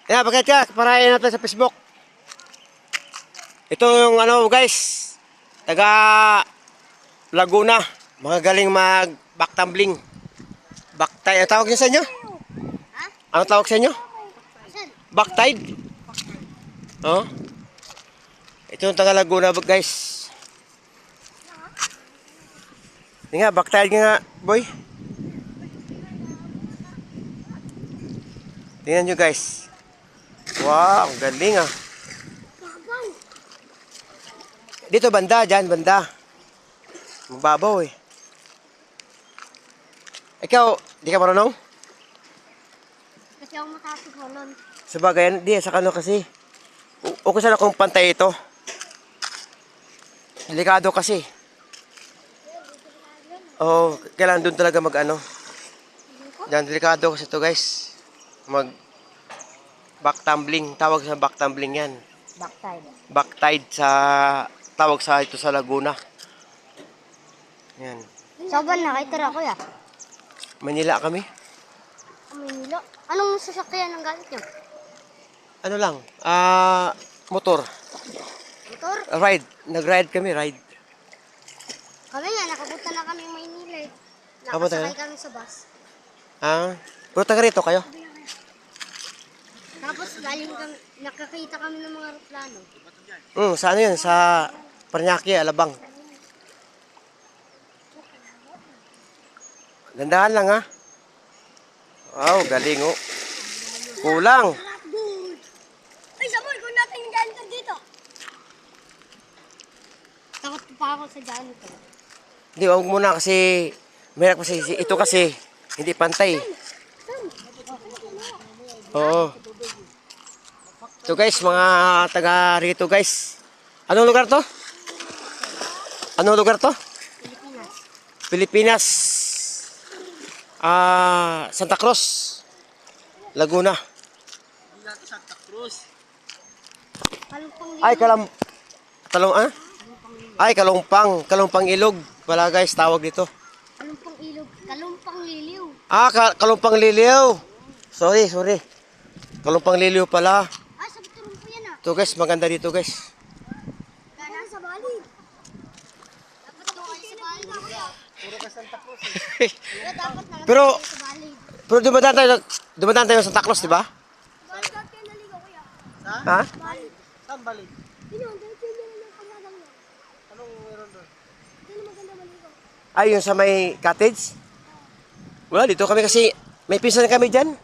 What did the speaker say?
Yeah, bakit ka? Parahin natin sa Facebook. Ito yung ano guys, taga Laguna, mga galing mag backtumbling. Backtide, ang tawag niyo sa inyo? Ano tawag sa inyo? Backtide? Oh. Ito yung taga Laguna guys. Hindi nga, backtide nga boy. Tingnan nyo guys. Wow, ang galing ah. Dito banda, dyan banda. Mababaw eh. Ikaw, di ka marunong? Kasi ako matasig malon. Sabagay, di, sa kano kasi. Okay sana kung pantay ito. Delikado kasi. Oo, kailangan doon talaga mag ano. Yan, delikado kasi ito guys. Mag backtumbling. Tawag sa backtumbling yan. Backside. Backtide sa tawag sa ito sa Laguna. Yan. Soban na, kay tira kuya. Manila kami. Manila. Anong sasakyan ang gamit nyo? Ano lang, motor. Motor? Ride. Nag-ride kami, ride. Kami nga, nakapunta na kami Maynila eh. Kapunta Nakasakay na? kami sa bus. Puro taga rito kayo? Tapos galing kami, nakakita kami ng mga aeroplano. Sa ano yun? Sa Paranaque, Alabang. Gandahan lang ha. Wow, galing oh. Kulang. Ay, saboy, kung natin yung janitor dito. Takot pa ako sa janitor. Hindi, huwag muna kasi mahirap kasi ito kasi hindi pantay. Oo. Ito guys, mga taga rito guys. Anong lugar to? Anong lugar to? Pilipinas. Pilipinas. Santa Cruz. Laguna. Santa Cruz. Kalumpang Ay, Kalumpang Ilog. Wala guys, tawag dito. Kalumpang ilog. Kalumpang liliw. Kalumpang Liliw. Sorry. Kalumpang Liliw pala. Ah, sabi turun po yan ah. Ito guys, maganda dito guys. Gana sa Bali. Dapat doon kayo sa Bali na kuya. Puro ka Santa Cruz. Kuya, dapat na Pero- kayo sa Bali. Pero dumadaan tayo sa Santa Claus, di ba? Bali, dati kayo naligo kuya. Ha? Bali. Saan balik? Yun yun, dahil yun yun ang pangalang yun. Anong meron doon? Yun ang maganda maligo. Ay, yung sa may cottage? Wala, dito kami kasi may pinsan kami dyan.